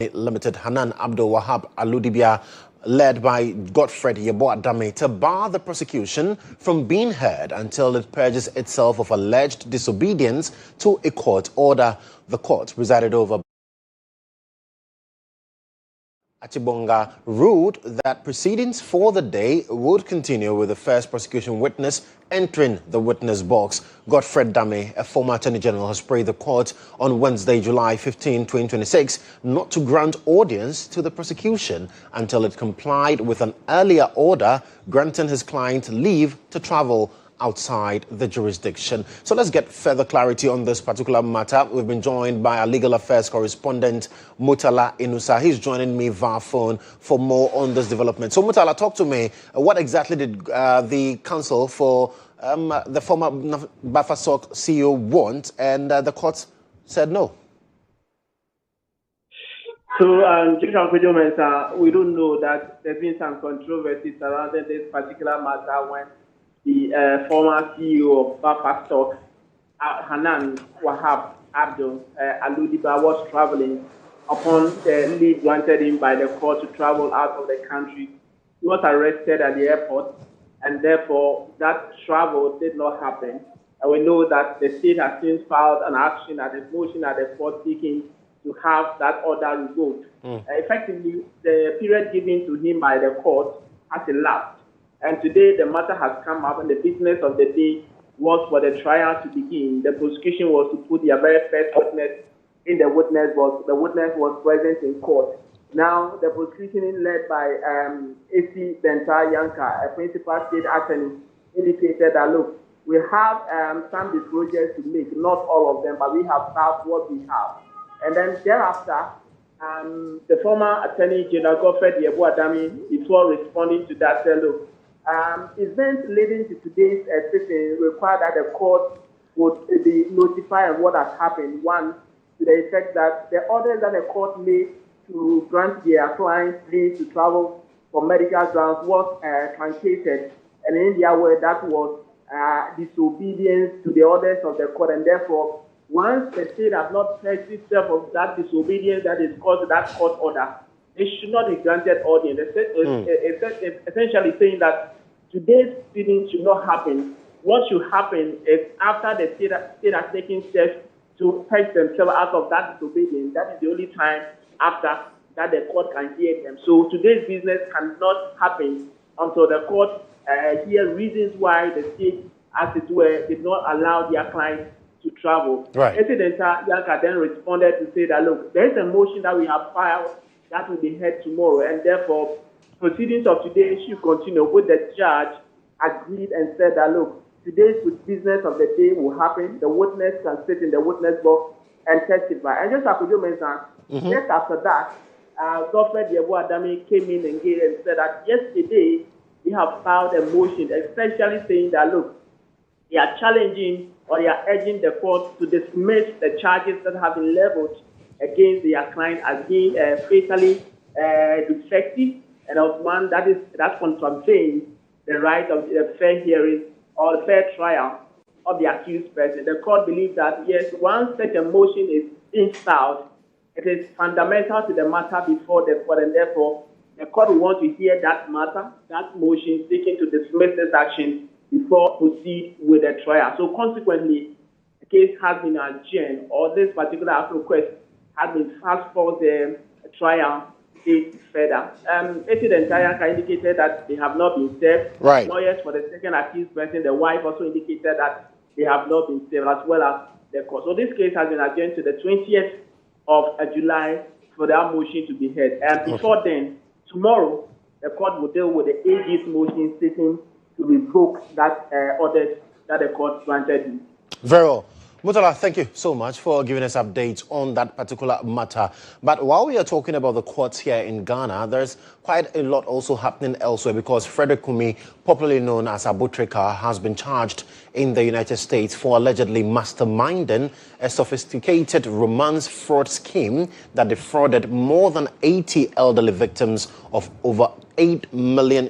Limited Hanan Abdul Wahab Aludibia, led by Godfred Yeboah-Dame, to bar the prosecution from being heard until it purges itself of alleged disobedience to a court order. The court presided over Achibonga ruled that proceedings for the day would continue with the first prosecution witness entering the witness box. Godfred Dame, a former Attorney General, has prayed the court on Wednesday, July 15, 2026, not to grant audience to the prosecution until it complied with an earlier order granting his client leave to travel outside the jurisdiction. So let's get further clarity on this particular matter. We've been joined by our legal affairs correspondent, Murtala Inusa. He's joining me via phone for more on this development. So Murtala, talk to me. What exactly did the counsel for the former Bafasok CEO want, and the court said no? So, Kodjo Mensah, we don't know that there's been some controversy surrounding this particular matter when the former CEO of Bafasok, Hanan Wahab Abdul Aludiba, was traveling upon the leave granted him by the court to travel out of the country. He was arrested at the airport, and therefore that travel did not happen. And we know that the state has since filed an action at the motion at the court seeking to have that order revoked. Effectively, the period given to him by the court has elapsed. And today the matter has come up, and the business of the day was for the trial to begin. The prosecution was to put their very first witness in the witness box. The witness was present in court. Now, the prosecution led by AC Benta Yanka, a principal state attorney, indicated that, look, we have some disclosures to make, not all of them, but we have found what we have. And then thereafter, the former Attorney General Godfred Yeboah-Dame, before responding to that, said, look, events leading to today's sitting require that the court would be notified of what has happened. One, to the effect that the orders that the court made to grant their clients leave to travel for medical grounds was truncated, and in their word, that was disobedience to the orders of the court, and therefore, once the state has not pledged itself of that disobedience that is caused that court order, it should not be granted audience. Essentially saying that today's sitting should not happen. What should happen is after the state has taken steps to purge themselves out of that disobedience, that is the only time after that the court can hear them. So today's business cannot happen until the court hears reasons why the state, as it were, did not allow their clients to travel. Right. President Yanka then responded to say that, look, there is a motion that we have filed that will be heard tomorrow, and therefore proceedings of today should continue. With the judge agreed and said that, look, today's business of the day will happen. The witness can sit in the witness box and testify. And just as Kodjo Mensah, just after that, Godfred Yeboah-Dame came in and said that yesterday we have filed a motion essentially saying that, look, they are challenging or they are urging the court to dismiss the charges that have been leveled against their client as being fatally defective, and of one that contravenes the right of a fair hearing or a fair trial of the accused person. The court believes that, yes, once such a motion is installed, it is fundamental to the matter before the court, and therefore the court will want to hear that matter, that motion seeking to dismiss this action before proceed with the trial. So consequently, the case has been adjourned, or this particular request has been fast for the trial date further. President Yanka indicated that they have not been served. Right. Lawyers for the second accused person, the wife, also indicated that they have not been served, as well as the court. So this case has been adjourned to the 20th of July for that motion to be heard. And before then, tomorrow, the court will deal with the AG's motion seeking to revoke that orders that the court granted him. Very well. Murtala, thank you so much for giving us updates on that particular matter. But while we are talking about the courts here in Ghana, there's quite a lot also happening elsewhere, because Frederick Kumi, popularly known as Abutrika, has been charged in the United States for allegedly masterminding a sophisticated romance fraud scheme that defrauded more than 80 elderly victims of over $8 million.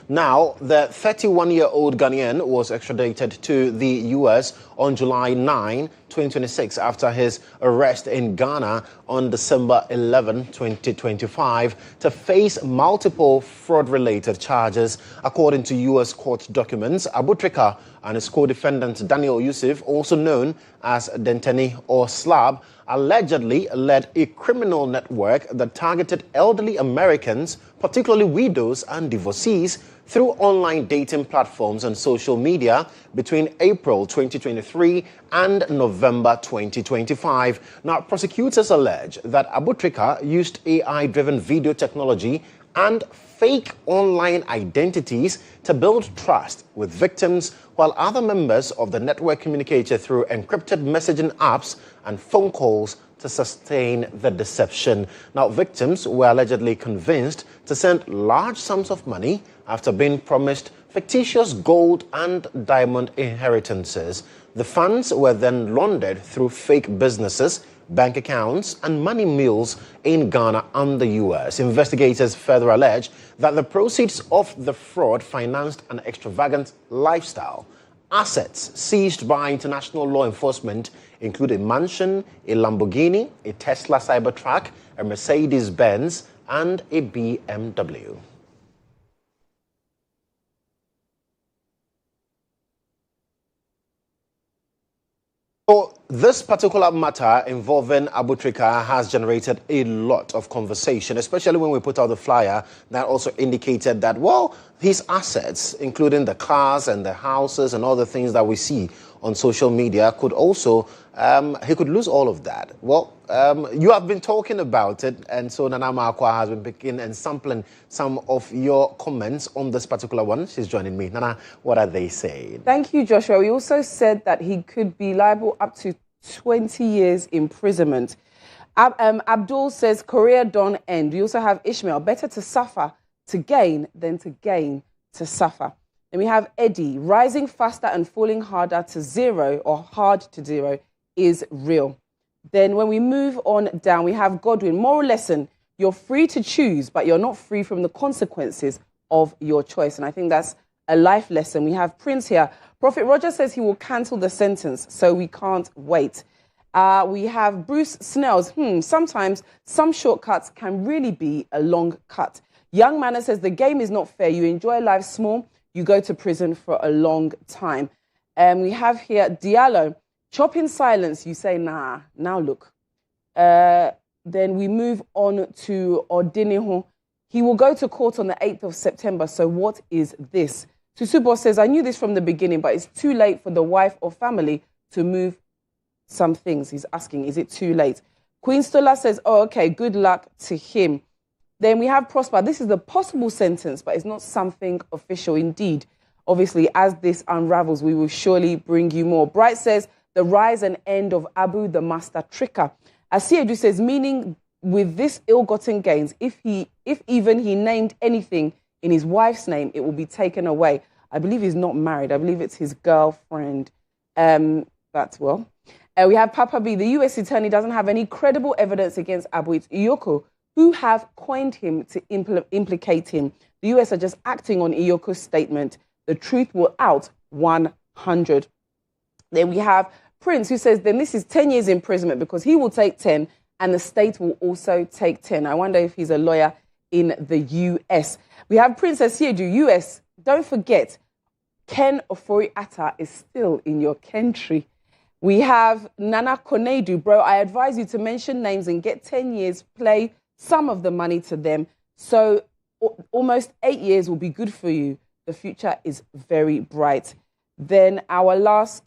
Now, the 31-year-old Ghanaian was extradited to the U.S. on July 9 2026 after his arrest in Ghana on December 11, 2025 to face multiple fraud-related charges. According to U.S. court documents, Abutrika and his co-defendant Daniel Yusuf, also known as Dentani or Slab, allegedly led a criminal network that targeted elderly Americans, particularly widows and divorcees, through online dating platforms and social media between April 2023 and November 2025. Now, prosecutors allege that Abutrika used AI-driven video technology and fake online identities to build trust with victims, while other members of the network communicated through encrypted messaging apps and phone calls to sustain the deception. Now, victims were allegedly convinced to send large sums of money after being promised fictitious gold and diamond inheritances. The funds were then laundered through fake businesses, bank accounts, and money mules in Ghana and the U.S. Investigators further allege that the proceeds of the fraud financed an extravagant lifestyle. Assets seized by international law enforcement include a mansion, a Lamborghini, a Tesla Cybertruck, a Mercedes-Benz, and a BMW. So this particular matter involving Abutrika has generated a lot of conversation, especially when we put out the flyer that also indicated that, well, his assets, including the cars and the houses and all the things that we see on social media, could also, he could lose all of that. Well, you have been talking about it, and so Nana Marquardt has been picking and sampling some of your comments on this particular one. She's joining me. Nana, what are they saying? Thank you, Joshua. We also said that he could be liable up to 20 years imprisonment. Abdul says, career don't end. We also have Ishmael, better to suffer to gain than to gain to suffer. Then we have Eddie, rising faster and falling harder to zero or hard to zero is real. Then when we move on down, we have Godwin, moral lesson, you're free to choose, but you're not free from the consequences of your choice. And I think that's a life lesson. We have Prince here. Prophet Roger says he will cancel the sentence, so we can't wait. We have Bruce Snells. Sometimes some shortcuts can really be a long cut. Young Manor says the game is not fair. You enjoy life small, you go to prison for a long time. And we have here Diallo. Chop in silence, you say, nah, now look. Then we move on to Odiniho. He will go to court on the 8th of September, so what is this? Susubo says, I knew this from the beginning, but it's too late for the wife or family to move some things. He's asking, is it too late? Queen Stola says, oh, okay, good luck to him. Then we have Prosper. This is the possible sentence, but it's not something official indeed. Obviously, as this unravels, we will surely bring you more. Bright says, the rise and end of Abu, the master tricker. Asiedu says, meaning with this ill-gotten gains, if even he named anything in his wife's name, it will be taken away. I believe he's not married. I believe it's his girlfriend. That's well. We have Papa B. The U.S. attorney doesn't have any credible evidence against Abu. It's Iyoko who have coined him to implicate him. The U.S. are just acting on Iyoko's statement. The truth will out 100. Then we have Prince, who says, then this is 10 years imprisonment because he will take 10 and the state will also take 10. I wonder if he's a lawyer in the U.S. We have Princess Yedu, U.S. Don't forget, Ken Ofori-Atta is still in your country. We have Nana Konedu, bro, I advise you to mention names and get 10 years, play some of the money to them. So almost 8 years will be good for you. The future is very bright. Then our last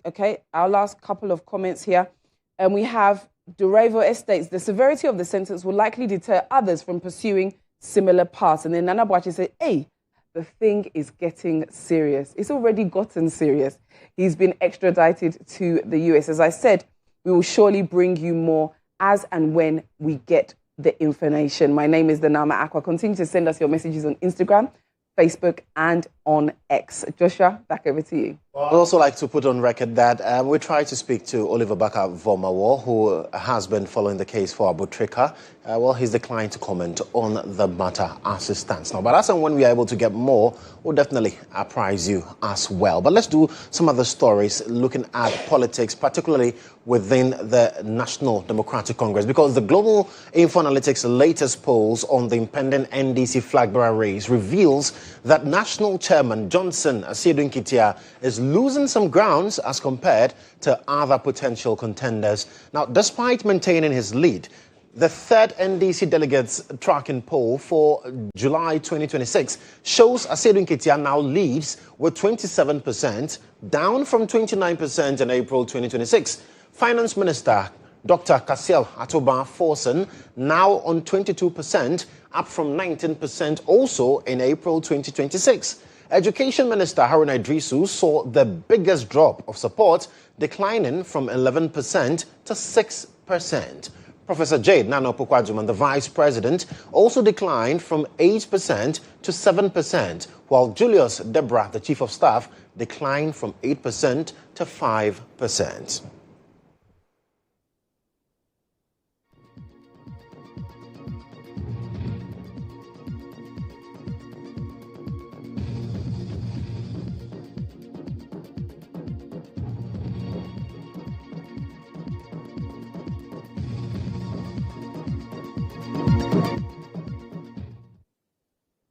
couple of comments here. And we have Durevo Estates. The severity of the sentence will likely deter others from pursuing similar paths. And then Nana Boachi said, hey, the thing is getting serious. It's already gotten serious. He's been extradited to the US. As I said, we will surely bring you more as and when we get the information. My name is Danama Aqua. Continue to send us your messages on Instagram, Facebook, and on X. Joshua, back over to you. I'd also like to put on record that we tried to speak to Oliver Baka Vomawo, who has been following the case for Abu Trika. He's declined to comment on the matter as it stands now. But as and when we are able to get more, we'll definitely apprise you as well. But let's do some other stories looking at politics, particularly within the National Democratic Congress, because the Global Info Analytics latest polls on the impending NDC flag bearer race reveals that National Chairman Johnson Asiedu Nketia is losing some grounds as compared to other potential contenders. Now, despite maintaining his lead, the third NDC delegates tracking poll for July 2026 shows Asiedu Nketia now leads with 27%, down from 29% in April 2026. Finance Minister Dr. Kasiel Atoba Forson now on 22%, up from 19% also in April 2026. Education Minister Haruna Idrisu saw the biggest drop of support, declining from 11% to 6%. Professor Jade Nano Pukwajuman, the Vice President, also declined from 8% to 7%, while Julius Debra, the Chief of Staff, declined from 8% to 5%.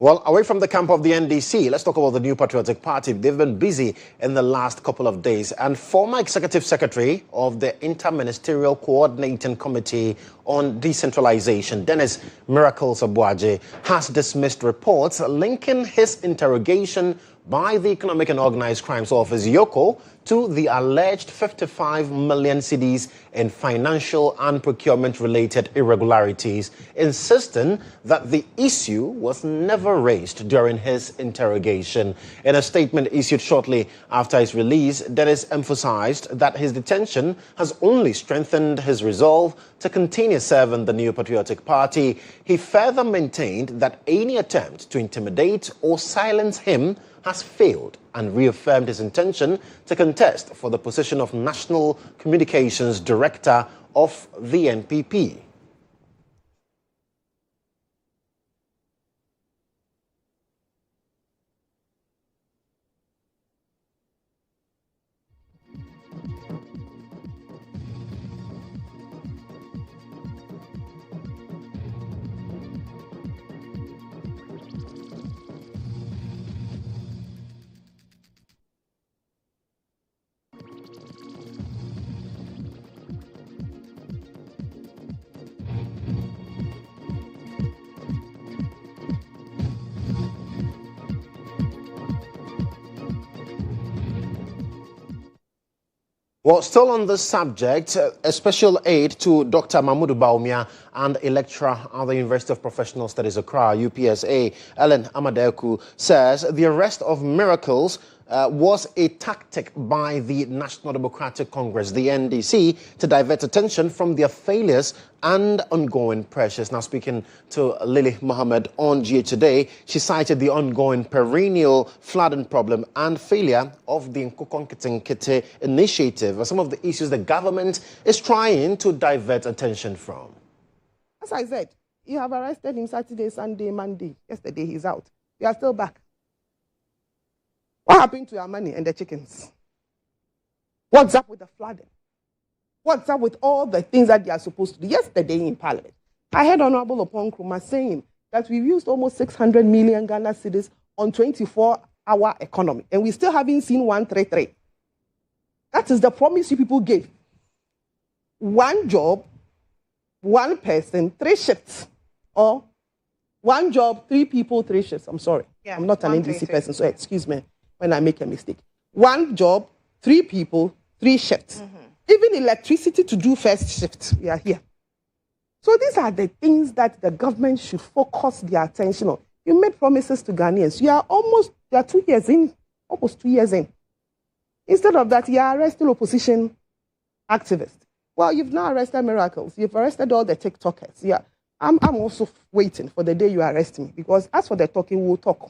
Well, away from the camp of the NDC, let's talk about the New Patriotic Party. They've been busy in the last couple of days. And former Executive Secretary of the Inter-Ministerial Coordinating Committee on Decentralization, Dennis Miracles Abuaje, has dismissed reports linking his interrogation by the Economic and Organized Crimes Office, YOCO, to the alleged 55 million cedis in financial and procurement-related irregularities, insisting that the issue was never raised during his interrogation. In a statement issued shortly after his release, Dennis emphasized that his detention has only strengthened his resolve to continue serving the New Patriotic Party. He further maintained that any attempt to intimidate or silence him has failed and reaffirmed his intention to contest for the position of National Communications Director of the NPP. Well, still on this subject, a special aide to Dr. Mahmoud Baumia and a lecturer at the University of Professional Studies, Accra, UPSA, Ellen Amadeku, says the arrest of Miracles was a tactic by the National Democratic Congress, the NDC, to divert attention from their failures and ongoing pressures. Now, speaking to Lily Mohammed on GH Today, she cited the ongoing perennial flooding problem and failure of the Nkokonketenkete initiative as some of the issues the government is trying to divert attention from. As I said, you have arrested him Saturday, Sunday, Monday. Yesterday, he's out. You are still back. What happened to your money and the chickens? What's up with the flooding? What's up with all the things that they are supposed to do? Yesterday in Parliament, I heard Honorable Opon Nkrumah saying that we've used almost 600 million Ghana cedis on 24-hour economy, and we still haven't seen 133. That is the promise you people gave. One job, one person, 3 shifts. Or one job, 3 people, 3 shifts. I'm sorry. Yeah, I'm not an NDC person, so excuse me when I make a mistake. One job, 3 people, 3 shifts. Mm-hmm. Even electricity to do first shift, we are here. So these are the things that the government should focus their attention on. You made promises to Ghanaians. You are 2 years in, almost 2 years in. Instead of that, you are arresting opposition activists. Well, you've now arrested Miracles. You've arrested all the TikTokers. Yeah, I'm also waiting for the day you arrest me, because as for the talking, we'll talk.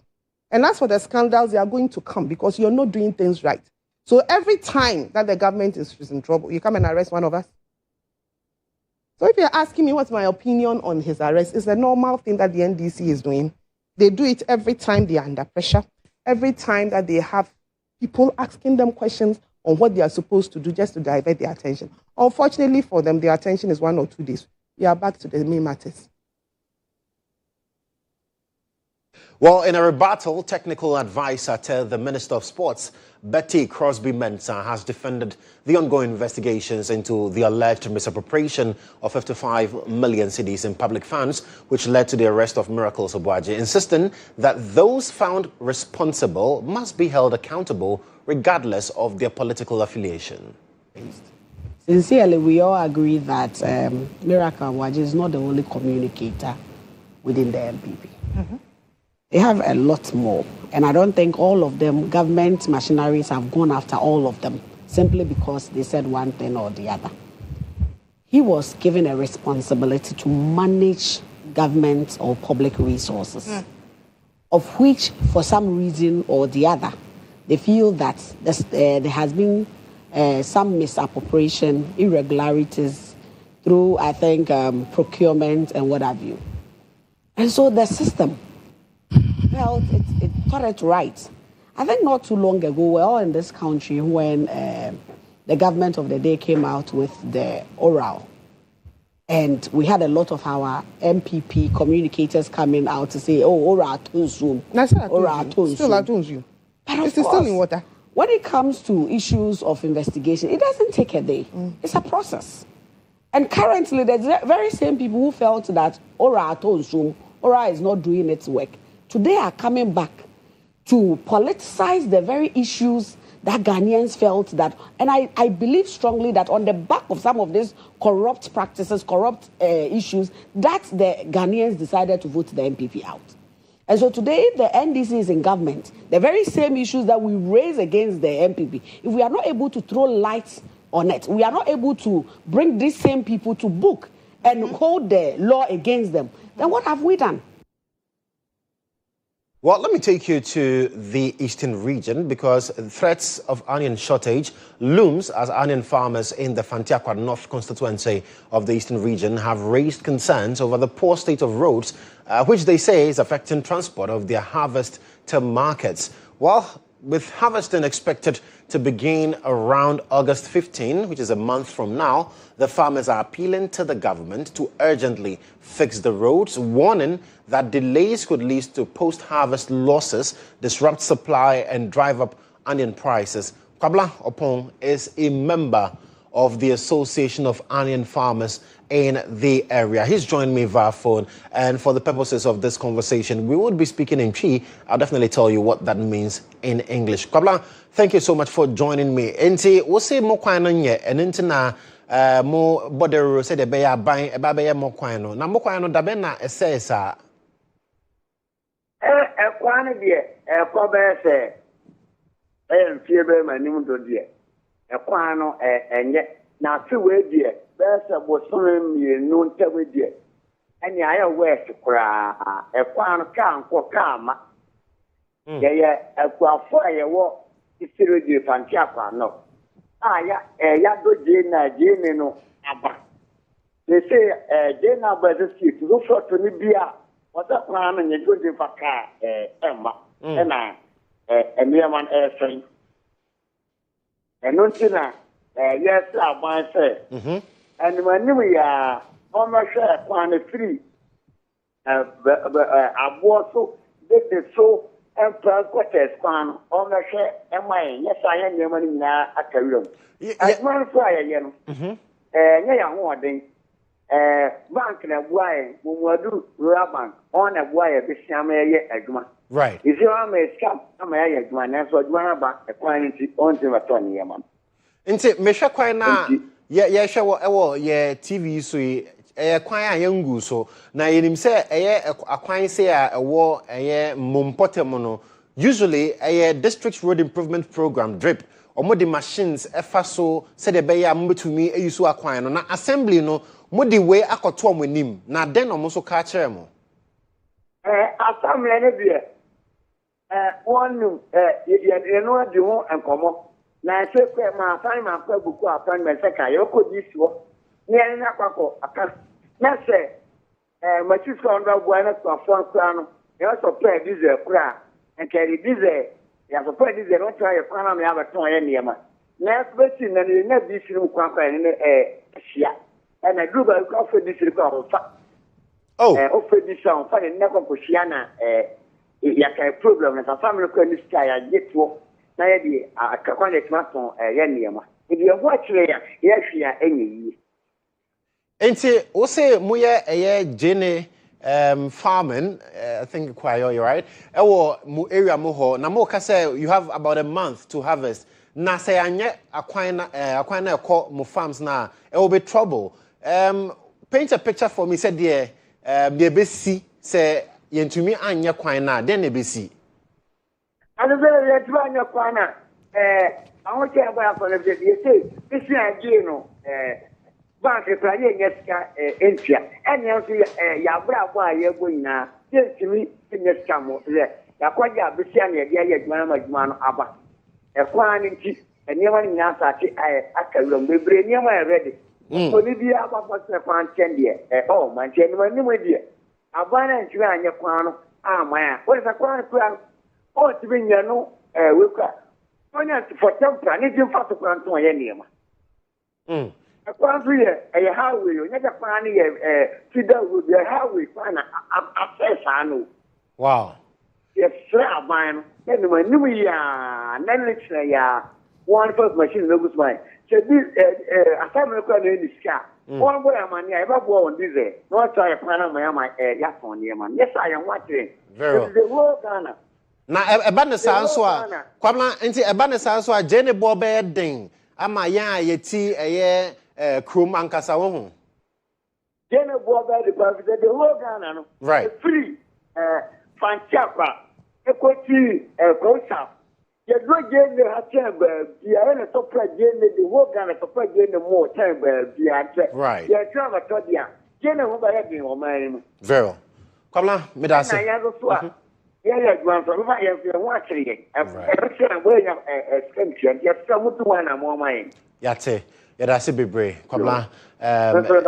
And as for the scandals, they are going to come because you're not doing things right. So every time that the government is in trouble, you come and arrest one of us. So if you're asking me what's my opinion on his arrest, it's a normal thing that the NDC is doing. They do it every time they are under pressure, every time that they have people asking them questions on what they are supposed to do just to divert their attention. Unfortunately for them, their attention is 1 or 2 days. We are back to the main matters. Well, in a rebuttal, technical advisor to the Minister of Sports, Betty Crosby Mensah, has defended the ongoing investigations into the alleged misappropriation of 55 million cedis in public funds, which led to the arrest of Miracles Obwaji, insisting that those found responsible must be held accountable regardless of their political affiliation. Sincerely, we all agree that Miracle Obwaji is not the only communicator within the MPP. Mm-hmm. They have a lot more, and I don't think all of them, government machineries have gone after all of them simply because they said one thing or the other. He was given a responsibility to manage government or public resources, of which, for some reason or the other, they feel that there has been some misappropriation, irregularities through, I think, procurement and what have you. And so the system felt it got it right. I think not too long ago, we're all in this country when the government of the day came out with the oral. And we had a lot of our MPP communicators coming out to say, oh, oral tones you. Still tones you. But it's still in water. When it comes to issues of investigation, it doesn't take a day. It's a process. And currently, there's very same people who felt that oral tones you, oral is not doing its work. Today are coming back to politicize the very issues that Ghanaians felt that, and I believe strongly that on the back of some of these corrupt practices, corrupt issues, that the Ghanaians decided to vote the MPP out. And so today, if the NDC is in government, the very same issues that we raise against the MPP, if we are not able to throw lights on it, we are not able to bring these same people to book and hold the law against them, then what have we done? Well, let me take you to the eastern region because threats of onion shortage looms as onion farmers in the Fantiakwa North constituency of the eastern region have raised concerns over the poor state of roads, which they say is affecting transport of their harvest to markets. Well, with harvesting expected to begin around August 15, which is a month from now, the farmers are appealing to the government to urgently fix the roads, warning that delays could lead to post-harvest losses, disrupt supply, and drive up onion prices. Kwabla Opong is a member of the Association of Onion Farmers in the area. He's joined me via phone, and for the purposes of this conversation, we would be speaking in Chi. I'll definitely tell you what that means in English. Kwabla, thank you so much for joining me. Enti, we say mo kwano nye, and intina mo border say the beya buying eba beya mo kwano. Na mo kwano dabe na esa. Kwano die, kobe se, mfiebe manim do die. Kwano enye na fi we die. Besa bosome mienu ntawe die. Eni aya west kura kwano ka nko kama. Ye ekwafo ayewo isiro die Fantiakwa no. Aya ya do je na je ne no aba. They say je na ba the street go for to ni bia. Wata kwano nye go de faka emma. Na emiaman friend. Enontina yes aban say. And when we are almost a free, so this is so emperor quarters quan almost a mine. Yes, I am your money now at the room. As one fire, you know. Yeah, warning. Bank and a wire, when we do rubber on a wire, the same agma. Right. If you are a scam, I'm a agman, and so one about a quantity on the 20 year man. Nti mesha kwai na ye hwe ye TV so kwan a yangu so na yenim se akwan se a ewo mompotem no usually district road improvement program drip omodi machines efa so se de be ya mbetumi eyusu akwan no na assembly no modi we akoto omonim na den omo so ka kire mo assembly ne bia one you know di ho enkomo na se kwe ma fan ma kwa buku appointment se ka yoko disiwo ne na kwako aka na se ma chi so ndo bo na so afon kra no e so pay diesel kra and carry diesel ya so pay diesel no try kwa na me abeton ye niema na especially na diesel kwa ne hia na duba ko for diesel ko fa offer diesel fa ne ko hia na ya ka problem na family ko ni sky ya getwo na ye di akakwa ne tmaton ye niema e di ho akire ya hwia enyi enti wo say moye GHOne farming, I think quite you're right. Mu area mo ho na mo ka say you have about a month to harvest. Na say anye akwan na ekọ mo farms na it will be trouble. Paint a picture for me said there the besi say yentumi anye kwan na den e besi. Ano be yentumi anye kwan na awon che agba for the say this year no bank praye nyeska entia enya so ya bra bo aye go nyina yentimi nyeska mo le ya kwaja besia na ye ye adwuma na adwuma no aba ekwan nti eniema ni nyina saati akawuram bebre eniema e ready so ni bia aba for kwan chende man chende mani mo die abana ntwi anye kwan no amaya wo sa kwan kwan o tibi nya no wekwa onya for temper ni di fa to kwan to ye niema kwanzu ye highway yo nya kwan ye fida road ye highway kwan na access anu wow yes sir man then when you ya nanlichna ya one first machine no good man so this assignment kwan na ni ska one boy man ya eba bo on diesel no try kwan na my ya phone ye man yes I am watching very well the whole Ghana na eba ne sa so a kwamla enti eba ne sa so a GHOne bo be den ama ya yeti Chrome and Casawo. GHOne Boba, the whole Ghana, no? Right. Free, Fanchapa, Equity, Kosa. You don't get the chamber, the other top GHOne, the whole Ghana, top GHOne more chamber, the answer. Right. You travel to the GHOne Boba having on my very well. Kamla, Medasa. Yeah, from my watching it. I'm wearing a skin, just some to one I'm on mine. Yate. Yeah, that's a bit brave. Absolutely.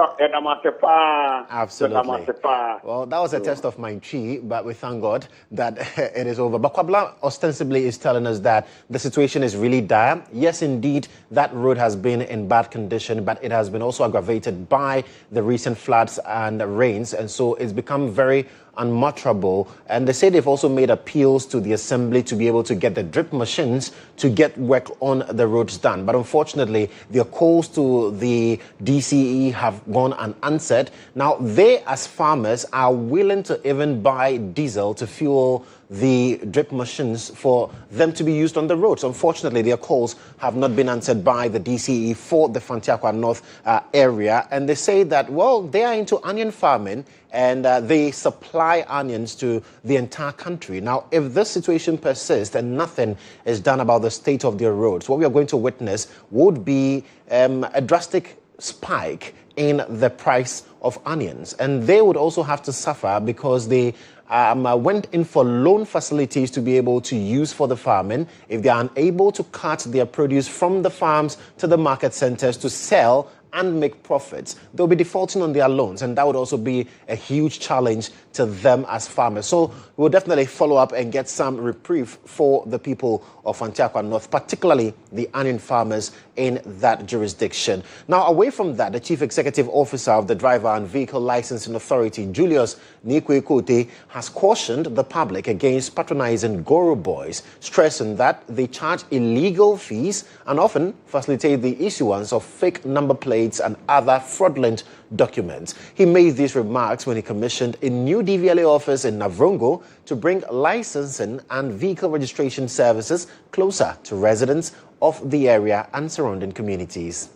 Well, that was a test of my chi, but we thank God that it is over. But Kwabla ostensibly is telling us that the situation is really dire. Yes, indeed, that road has been in bad condition, but it has been also aggravated by the recent floods and rains, and so it's become very unmutterable. And they say they've also made appeals to the assembly to be able to get the drip machines to get work on the roads done. But unfortunately, their calls to the DCE have gone unanswered. Now, they as farmers are willing to even buy diesel to fuel the drip machines for them to be used on the roads. Unfortunately, their calls have not been answered by the DCE for the Fantiakwa North area. And they say that, well, they are into onion farming and they supply onions to the entire country. Now, if this situation persists and nothing is done about the state of their roads, what we are going to witness would be a drastic spike in the price of onions. And they would also have to suffer because they went in for loan facilities to be able to use for the farming. If they are unable to cut their produce from the farms to the market centers to sell and make profits, they'll be defaulting on their loans, and that would also be a huge challenge to them as farmers. So we'll definitely follow up and get some reprieve for the people of Fantiakwa North, particularly the onion farmers in that jurisdiction. Now, away from that, the Chief Executive Officer of the Driver and Vehicle Licensing Authority, Julius Nikwe, has cautioned the public against patronizing Goro boys, stressing that they charge illegal fees and often facilitate the issuance of fake number plates and other fraudulent documents. He made these remarks when he commissioned a new DVLA office in Navrongo to bring licensing and vehicle registration services closer to residents of the area and surrounding communities.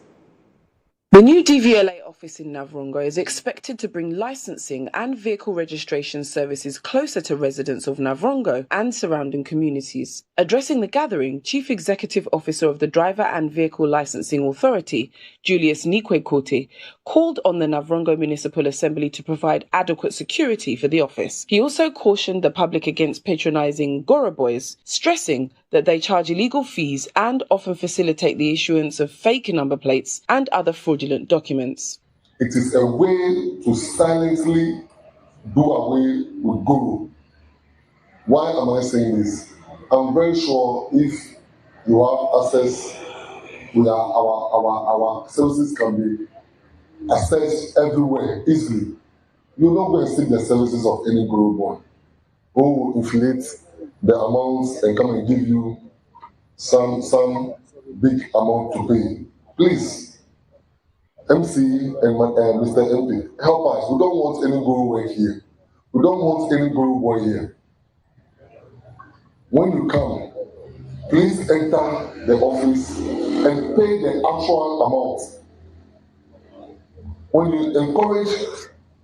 The new DVLA office in Navrongo is expected to bring licensing and vehicle registration services closer to residents of Navrongo and surrounding communities. Addressing the gathering, Chief Executive Officer of the Driver and Vehicle Licensing Authority, Julius Nikwe, called on the Navrongo Municipal Assembly to provide adequate security for the office. He also cautioned the public against patronizing Goro boys, stressing that that they charge illegal fees and often facilitate the issuance of fake number plates and other fraudulent documents. It is a way to silently do away with GHOne. Why am I saying this? I'm very sure if you have access, our services can be accessed everywhere easily. You're not going to see the services of any GHOne boy who will inflate the amounts and come and give you some big amount to pay. Please, MC and Mr. MP, help us. We don't want any GHOne boy here. We don't want any GHOne boy here. When you come, please enter the office and pay the actual amount. When you encourage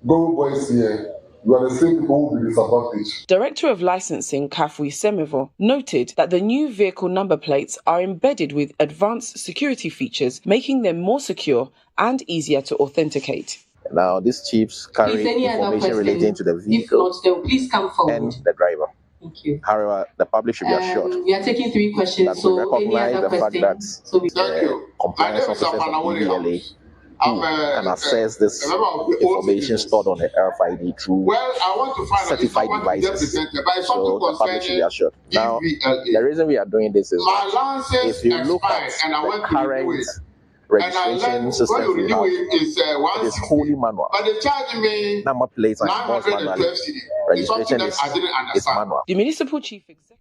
GHOne boys here, you are the same people who will be disadvantaged. Director of Licensing, Kafui Semevo, noted that the new vehicle number plates are embedded with advanced security features, making them more secure and easier to authenticate. Now, these chips carry information relating to the vehicle please come forward. and the driver. Thank you. However, the public should be assured We are taking 3 questions, that we so recognize any other the fact that question? compliance officers of DVLA can access this information stored on the RFID through certified devices. So the public should be assured. Now, the reason we are doing this is that if you look at the current registration system we have, it is wholly manual. Number plates and small manually. Registration is manual. The Municipal Chief Executive.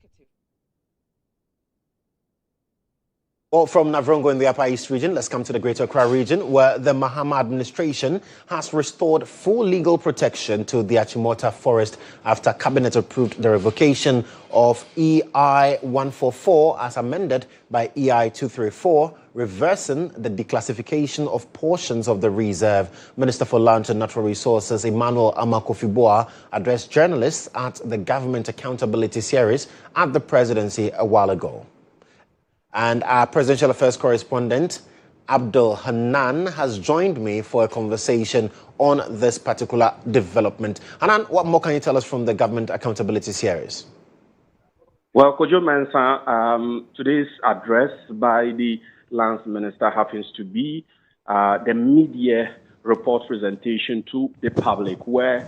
Well, from Navrongo in the Upper East region, let's come to the Greater Accra region, where the Mahama administration has restored full legal protection to the Achimota forest after Cabinet approved the revocation of EI 144 as amended by EI 234, reversing the declassification of portions of the reserve. Minister for Land and Natural Resources Emmanuel Amakofiboa addressed journalists at the Government Accountability Series at the presidency a while ago. And our presidential affairs correspondent, Abdul Hanan, has joined me for a conversation on this particular development. Hanan, what more can you tell us from the Government Accountability Series? Well, Kodjo Mensah, today's address by the Lands Minister happens to be the media report presentation to the public, where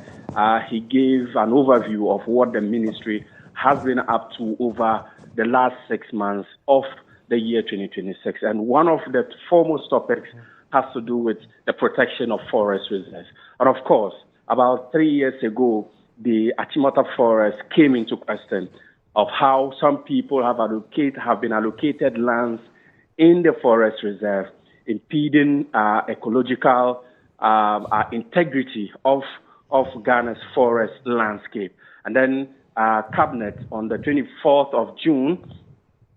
he gave an overview of what the ministry has been up to over the last 6 months of the year 2026. And one of the foremost topics has to do with the protection of forest reserves. And of course, about 3 years ago, the Achimota forest came into question of how some people have been allocated lands in the forest reserve, impeding ecological integrity of Ghana's forest landscape. And then Cabinet on the 24th of June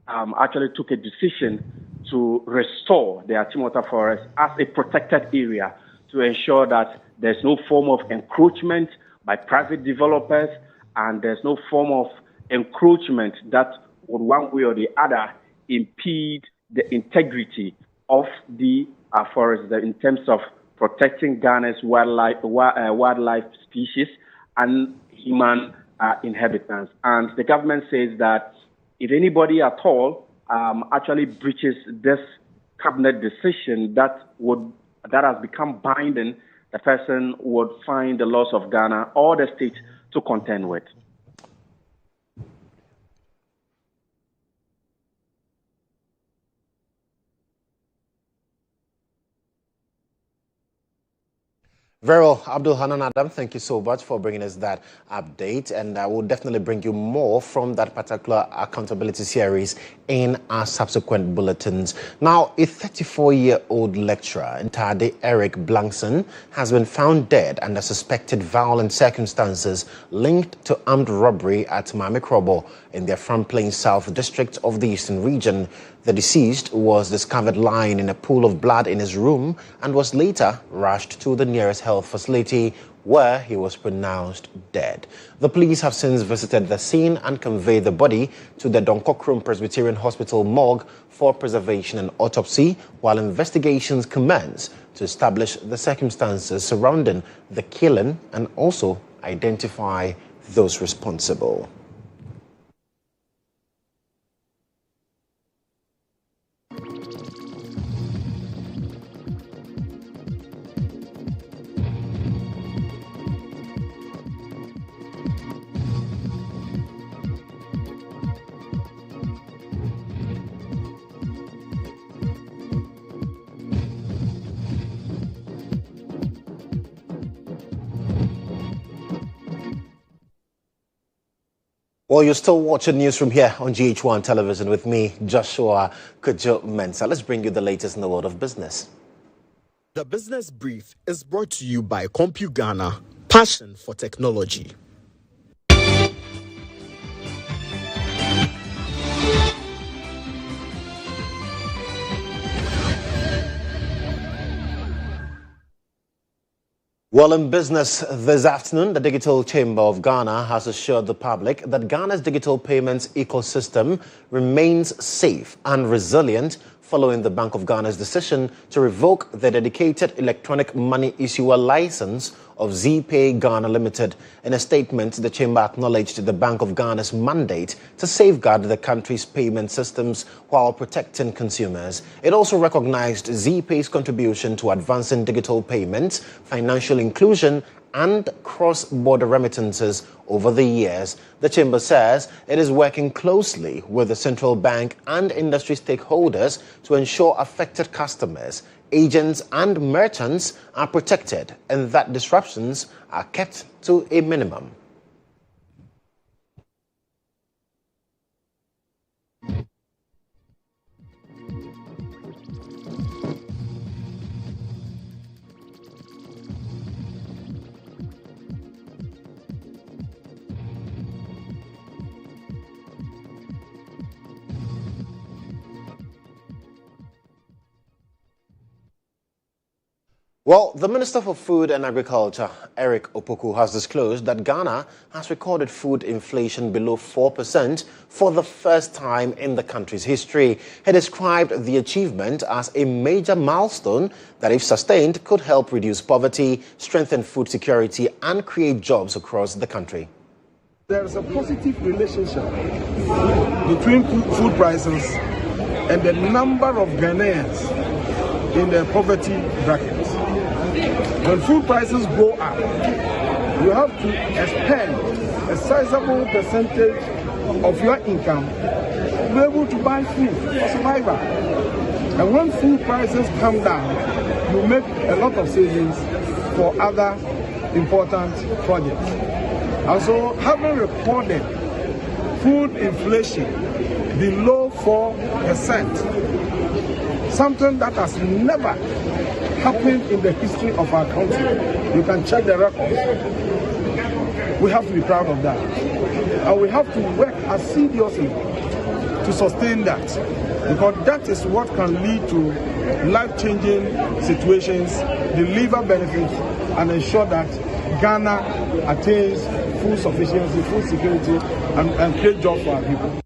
actually took a decision to restore the Achimota forest as a protected area to ensure that there's no form of encroachment by private developers and there's no form of encroachment that would one way or the other impede the integrity of the forest in terms of protecting Ghana's wildlife species and human inhabitants. And the government says that if anybody at all actually breaches this cabinet decision that has become binding, the person would find the laws of Ghana or the state to contend with. Very well, Abdul Hanan Adam, thank you so much for bringing us that update, and I will definitely bring you more from that particular accountability series in our subsequent bulletins. Now, a 34-year-old lecturer, Ntade Eric Blankson, has been found dead under suspected violent circumstances linked to armed robbery at Mamikrobo in the Front Plains South District of the Eastern Region. The deceased was discovered lying in a pool of blood in his room and was later rushed to the nearest health facility where he was pronounced dead. The police have since visited the scene and conveyed the body to the Donkokrum Presbyterian Hospital morgue for preservation and autopsy, while investigations commence to establish the circumstances surrounding the killing and also identify those responsible. Well, you're still watching news from here on GHOne television with me, Joshua Kodjo Mensah. Let's bring you the latest in the world of business. The Business Brief is brought to you by GHOne, passion for technology. Well, in business this afternoon, the Digital Chamber of Ghana has assured the public that Ghana's digital payments ecosystem remains safe and resilient following the Bank of Ghana's decision to revoke the dedicated electronic money issuer license of ZPay Ghana Limited. In a statement, the chamber acknowledged the Bank of Ghana's mandate to safeguard the country's payment systems while protecting consumers. It also recognized ZPay's contribution to advancing digital payments, financial inclusion, and cross-border remittances over the years. The chamber says it is working closely with the central bank and industry stakeholders to ensure affected customers, agents, and merchants are protected and that disruptions are kept to a minimum. Well, the Minister for Food and Agriculture, Eric Opoku, has disclosed that Ghana has recorded food inflation below 4% for the first time in the country's history. He described the achievement as a major milestone that, if sustained, could help reduce poverty, strengthen food security, and create jobs across the country. There is a positive relationship between food prices and the number of Ghanaians in the poverty bracket. When food prices go up, you have to spend a sizable percentage of your income to be able to buy food for survival. And when food prices come down, you make a lot of savings for other important projects. And so, having recorded food inflation below 4%, something that has never happened in the history of our country. You can check the records. We have to be proud of that. And we have to work assiduously to sustain that, because that is what can lead to life-changing situations, deliver benefits, and ensure that Ghana attains food sufficiency, food security, and create jobs for our people.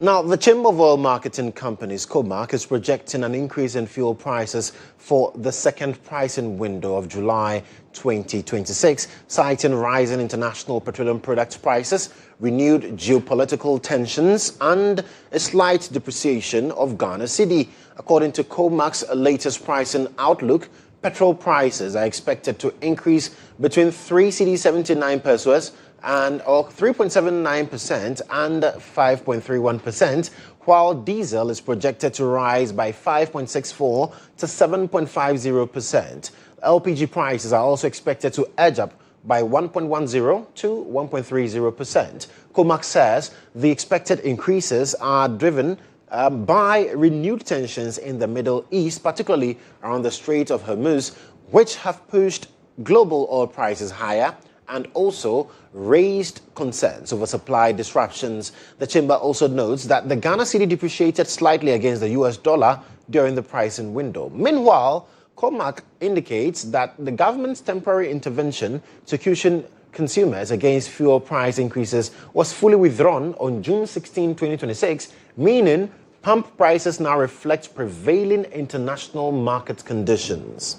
Now, the Chamber of Oil Marketing Companies, COMAC, is projecting an increase in fuel prices for the second pricing window of July 2026, citing rising international petroleum products prices, renewed geopolitical tensions, and a slight depreciation of Ghana cedi. According to COMAC's latest pricing outlook, petrol prices are expected to increase between 3.79 pesos or 3.79% and 5.31%, while diesel is projected to rise by 5.64 to 7.50%. LPG prices are also expected to edge up by 1.10 to 1.30%. COMAC says the expected increases are driven by renewed tensions in the Middle East, particularly around the Strait of Hormuz, which have pushed global oil prices higher and also raised concerns over supply disruptions. The chamber also notes that the Ghana cedi depreciated slightly against the US dollar during the pricing window. Meanwhile, COMAC indicates that the government's temporary intervention to cushion consumers against fuel price increases was fully withdrawn on June 16, 2026, meaning pump prices now reflect prevailing international market conditions.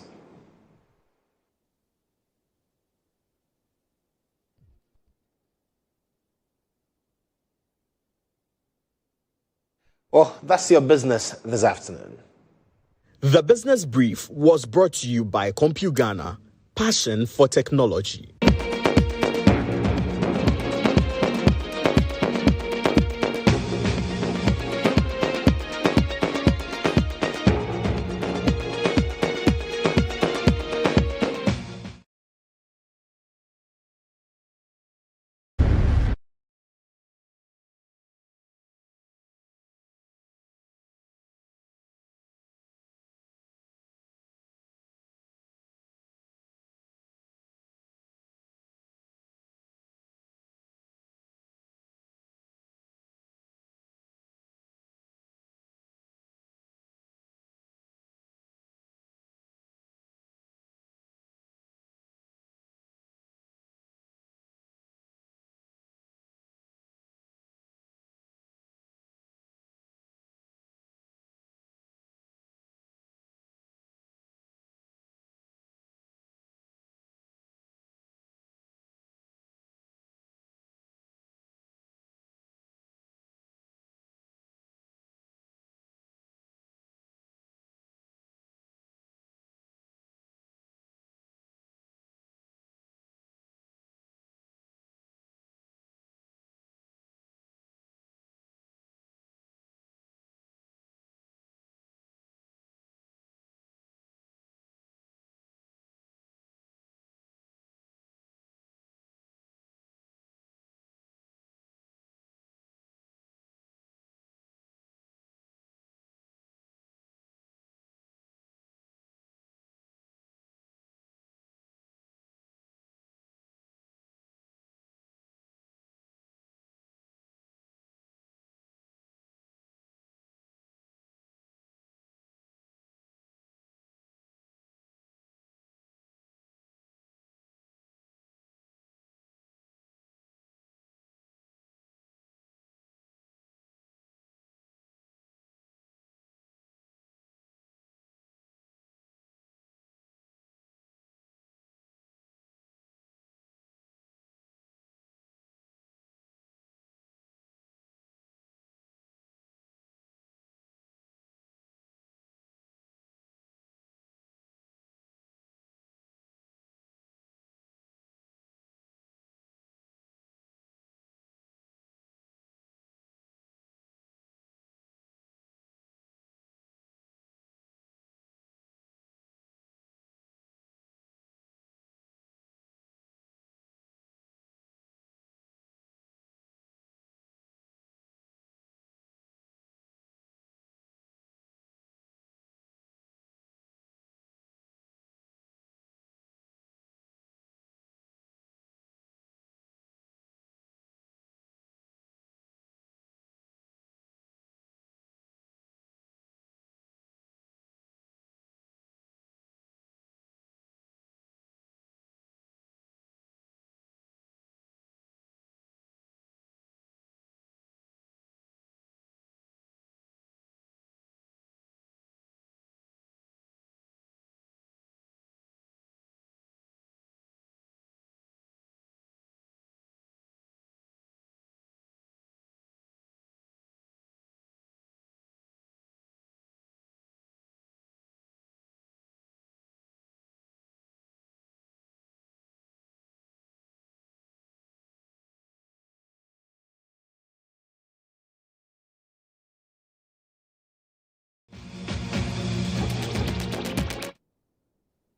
Well, that's your business this afternoon. The Business Brief was brought to you by GHOne, passion for technology.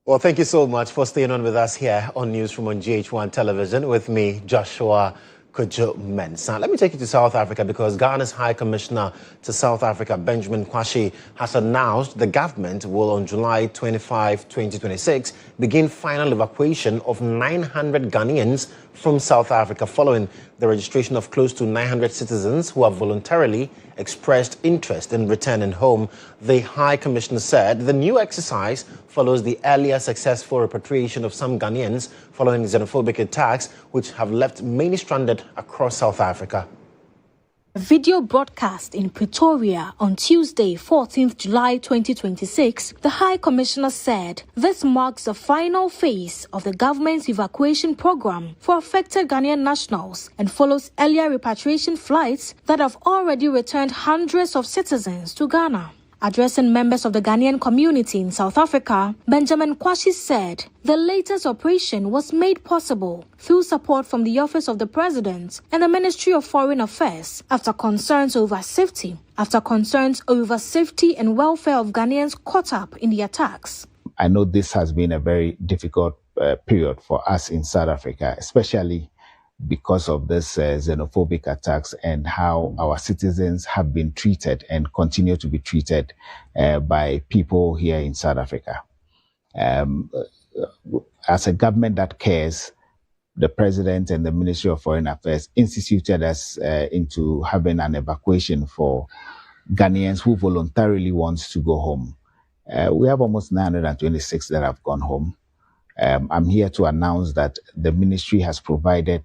Well, thank you so much for staying on with us here on Newsroom on GHOne Television with me, Joshua Kodjo Mensah. Let me take you to South Africa because Ghana's High Commissioner to South Africa, Benjamin Kwashi, has announced the government will on July 25, 2026, begin final evacuation of 900 Ghanaians from South Africa following the registration of close to 900 citizens who have voluntarily expressed interest in returning home. The High Commissioner said the new exercise follows the earlier successful repatriation of some Ghanaians following xenophobic attacks which have left many stranded across South Africa. A video broadcast in Pretoria on Tuesday, 14th July 2026, the High Commissioner said this marks the final phase of the government's evacuation program for affected Ghanaian nationals and follows earlier repatriation flights that have already returned hundreds of citizens to Ghana. Addressing members of the Ghanaian community in South Africa, Benjamin Kwashi said the latest operation was made possible through support from the Office of the President and the Ministry of Foreign Affairs after concerns over safety and welfare of Ghanaians caught up in the attacks. I know this has been a very difficult period for us in South Africa, especially because of this xenophobic attacks and how our citizens have been treated and continue to be treated by people here in South Africa. As a government that cares, the President and the Ministry of Foreign Affairs instituted us into having an evacuation for Ghanaians who voluntarily want to go home. We have almost 926 that have gone home. I'm here to announce that the ministry has provided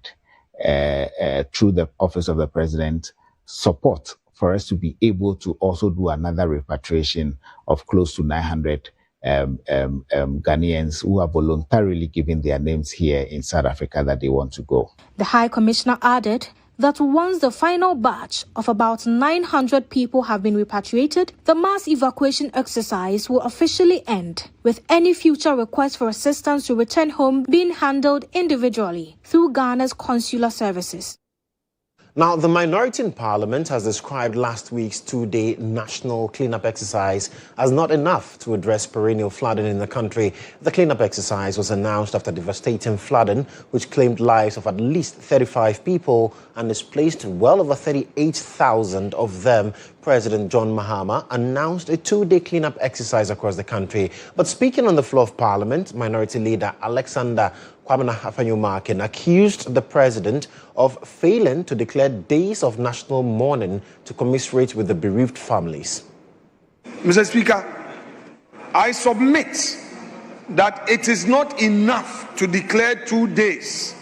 through the Office of the President support for us to be able to also do another repatriation of close to 900 Ghanaians who are voluntarily giving their names here in South Africa that they want to go. The High Commissioner added that once the final batch of about 900 people have been repatriated, the mass evacuation exercise will officially end, with any future requests for assistance to return home being handled individually through Ghana's consular services. Now, the minority in Parliament has described last week's two-day national cleanup exercise as not enough to address perennial flooding in the country. The cleanup exercise was announced after devastating flooding, which claimed lives of at least 35 people and displaced well over 38,000 of them. President John Mahama announced a two-day cleanup exercise across the country. But speaking on the floor of Parliament, Minority Leader Alexander Kwabena Afanyumakin accused the president of failing to declare days of national mourning to commiserate with the bereaved families. Mr. Speaker, I submit that it is not enough to declare 2 days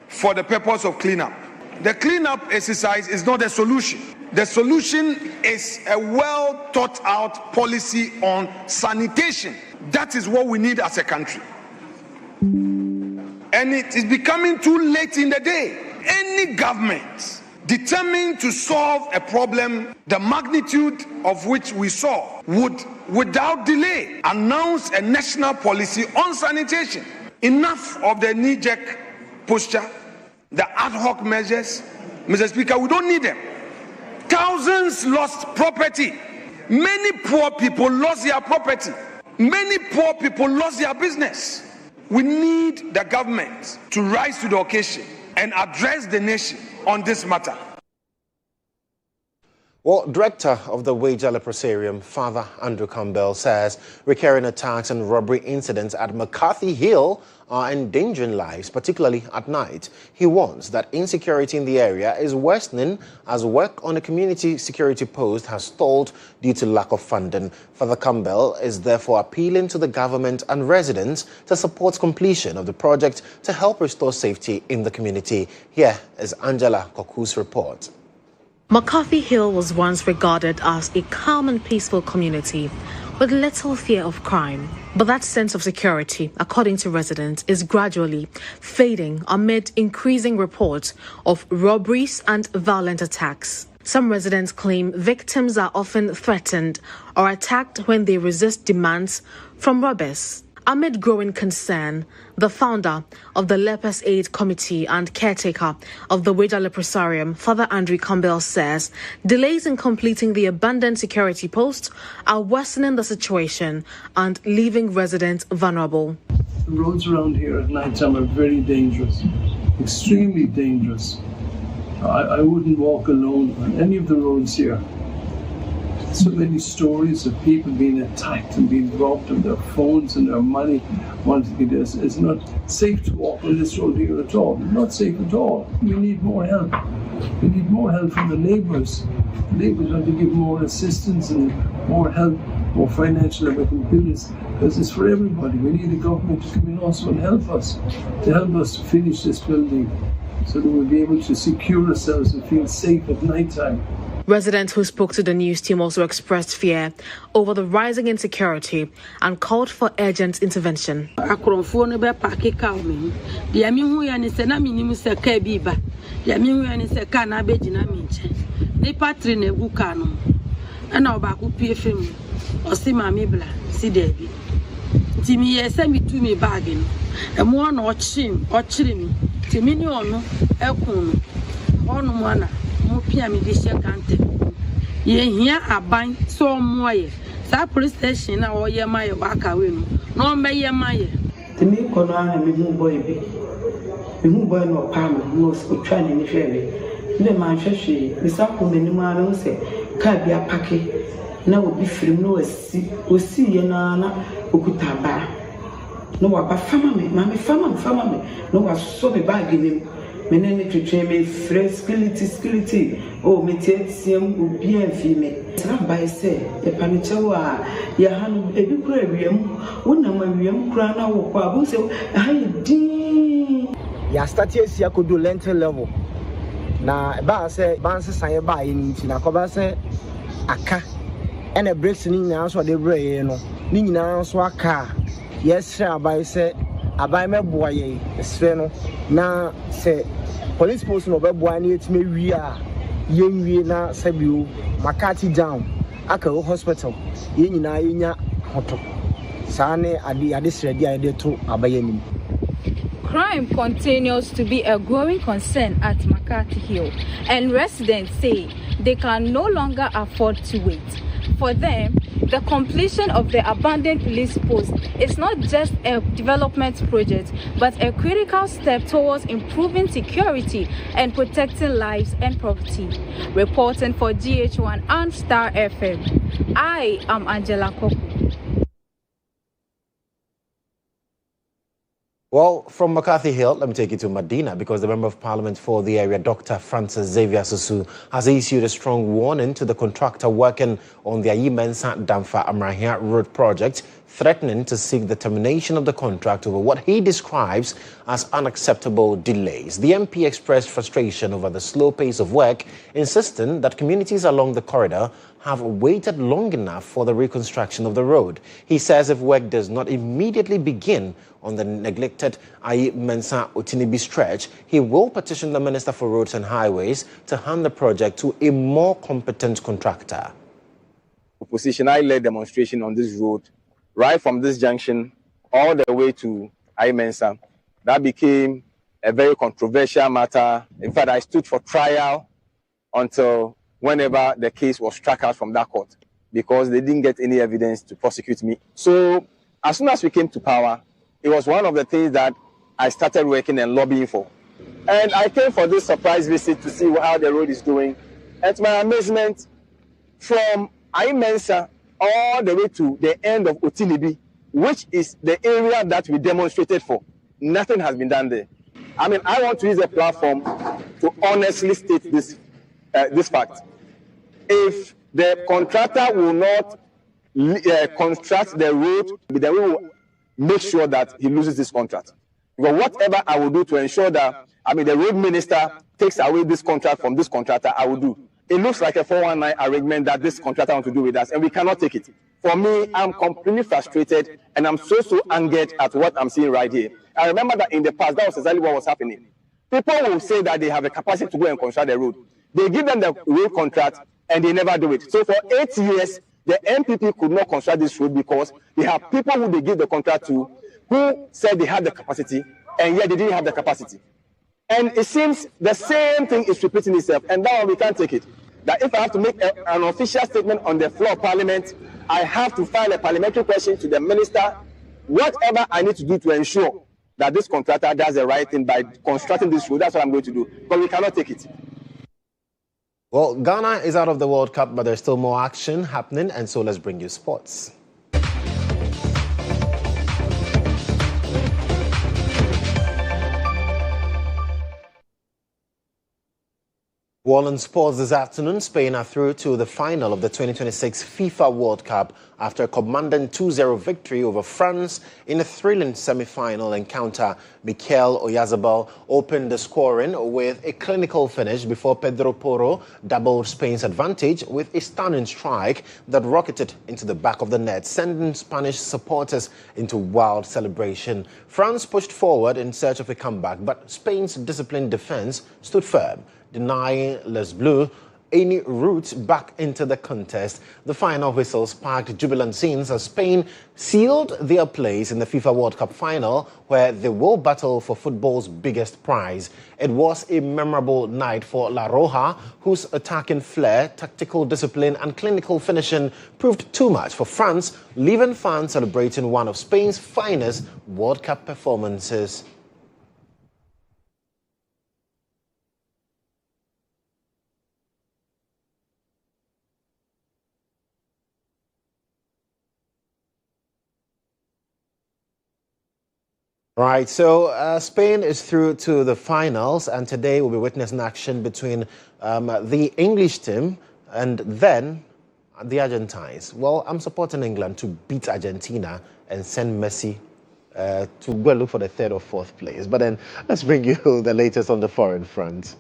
for the purpose of cleanup. The cleanup exercise is not a solution. The solution is a well thought out policy on sanitation. That is what we need as a country. And it is becoming too late in the day. Any government determined to solve a problem the magnitude of which we saw would, without delay, announce a national policy on sanitation. Enough of the knee-jerk posture, the ad hoc measures. Mr. Speaker, we don't need them. Thousands lost property. Many poor people lost their property. Many poor people lost their business. We need the government to rise to the occasion and address the nation on this matter. Well, Director of the Wage Leprosarium, Father Andrew Campbell, says recurring attacks and robbery incidents at McCarthy Hill are endangering lives, particularly at night. He warns that insecurity in the area is worsening as work on a community security post has stalled due to lack of funding. Father Campbell is therefore appealing to the government and residents to support completion of the project to help restore safety in the community. Here is Angela Koku's report. McCarthy Hill was once regarded as a calm and peaceful community with little fear of crime. But that sense of security, according to residents, is gradually fading amid increasing reports of robberies and violent attacks. Some residents claim victims are often threatened or attacked when they resist demands from robbers. Amid growing concern The founder of the Lepers Aid Committee and caretaker of the Weja Leprosarium, Father Andrew Campbell, says delays in completing the abandoned security posts are worsening the situation and leaving residents vulnerable. The roads around here at night time are very dangerous, extremely dangerous. I wouldn't walk alone on any of the roads here. So many stories of people being attacked and being robbed of their phones and their money. It's not safe to walk on this road here at all. It's not safe at all. We need more help. We need more help from the neighbours. The neighbours have to give more assistance and more help, more financial and because it's for everybody. We need the government to come in also and help us finish this building so that we'll be able to secure ourselves and feel safe at night time. Residents who spoke to the news team also expressed fear over the rising insecurity and called for urgent intervention. Police station na oye maye waka we no meye maye timi kono ana me hu boy no pam no otwa ni hwele ne man hwehwe misako menim ana no se ka bia pake na obi firim no osi ye na okuta ba no wa ba fama me no wa so be bag nim menene twetwe me skility o me tietsiem obi anfi me samba ise e panichewo a ye hanu ebi kura wiem wonam awiem kura na wo kwa bo se ha din ya start esi akodo lentil level na ba se banse san ye ba ye ni na ko ba se aka ene breaks ni nyina so de breye no ni nyina so aka yes abai se abai meboa ye esre no na se police post no be boa ni etime wi a yenwie na sabio makati down aka hospital ye nyina yenya hoto sane ade sredi a de to abayanim. Crime continues to be a growing concern at Makati Hill, and residents say they can no longer afford to wait. For them, the completion of the abandoned police post is not just a development project, but a critical step towards improving security and protecting lives and property. Reporting for GHOne and Star FM, I am Angela Koko. Well, from McCarthy Hill, let me take you to Medina because the Member of Parliament for the area, Dr. Francis Xavier Susu, has issued a strong warning to the contractor working on the Mensah Damfa Amrahia Road project, threatening to seek the termination of the contract over what he describes as unacceptable delays. The MP expressed frustration over the slow pace of work, insisting that communities along the corridor have waited long enough for the reconstruction of the road. He says if work does not immediately begin on the neglected Mensah Otinibi stretch, he will petition the Minister for Roads and Highways to hand the project to a more competent contractor. Opposition, I led demonstration on this road, right from this junction all the way to Mensah. That became a very controversial matter. In fact, I stood for trial until whenever the case was struck out from that court because they didn't get any evidence to prosecute me. So as soon as we came to power, it was one of the things that I started working and lobbying for. And I came for this surprise visit to see how the road is doing. And to my amazement, from Mensah all the way to the end of Otilibi, which is the area that we demonstrated for, nothing has been done there. I mean, I want to use a platform to honestly state this fact. If the contractor will not construct the road, then we will make sure that he loses this contract. Because whatever I will do to ensure that, the road minister takes away this contract from this contractor, I will do. It looks like a 419 arrangement that this contractor wants to do with us, and we cannot take it. For me, I'm completely frustrated, and I'm so angered at what I'm seeing right here. I remember that in the past, that was exactly what was happening. People will say that they have a capacity to go and construct the road. They give them the road contract, and they never do it. So for 8 years, the MPP could not construct this road because they have people who they give the contract to who said they had the capacity, and yet they didn't have the capacity. And it seems the same thing is repeating itself, and that one we can't take it. That if I have to make an official statement on the floor of Parliament, I have to file a parliamentary question to the minister, whatever I need to do to ensure that this contractor does the right thing by constructing this road. That's what I'm going to do, but we cannot take it. Well, Ghana is out of the World Cup, but there's still more action happening, and so let's bring you sports. Well, in sports this afternoon, Spain are through to the final of the 2026 FIFA World Cup after a commanding 2-0 victory over France in a thrilling semi-final encounter. Mikel Oyarzabal opened the scoring with a clinical finish before Pedro Porro doubled Spain's advantage with a stunning strike that rocketed into the back of the net, sending Spanish supporters into wild celebration. France pushed forward in search of a comeback, but Spain's disciplined defense stood firm, denying Les Bleus any route back into the contest. The final whistle sparked jubilant scenes as Spain sealed their place in the FIFA World Cup final, where they will battle for football's biggest prize. It was a memorable night for La Roja, whose attacking flair, tactical discipline and clinical finishing proved too much for France, leaving fans celebrating one of Spain's finest World Cup performances. Right, so Spain is through to the finals, and today we'll be witnessing action between the English team and then the Argentines. Well, I'm supporting England to beat Argentina and send Messi to go look for the 3rd or 4th place. But then let's bring you the latest on the foreign front.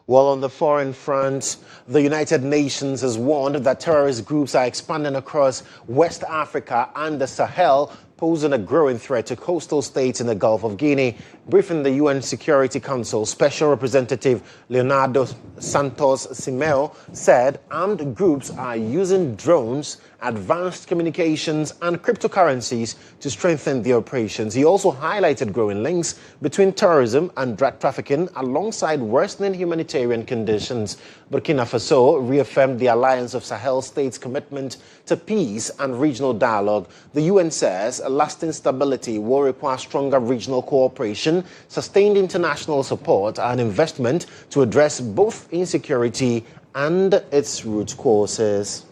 Well, on the foreign front, the United Nations has warned that terrorist groups are expanding across West Africa and the Sahel, posing a growing threat to coastal states in the Gulf of Guinea. Briefing the UN Security Council, Special Representative Leonardo Santos Simeo said armed groups are using drones, advanced communications and cryptocurrencies to strengthen their operations. He also highlighted growing links between terrorism and drug trafficking alongside worsening humanitarian conditions. Burkina Faso reaffirmed the Alliance of Sahel states' commitment to peace and regional dialogue. The UN says lasting stability will require stronger regional cooperation, sustained international support and investment to address both insecurity and its root causes.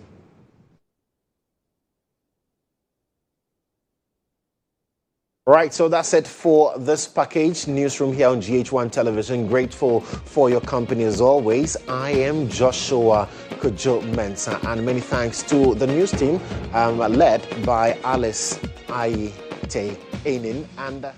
Right, so that's it for this package. Newsroom here on GHOne Television. Grateful for your company as always. I am Joshua Kodjo Mensah, and many thanks to the news team led by Alice Aite Enin and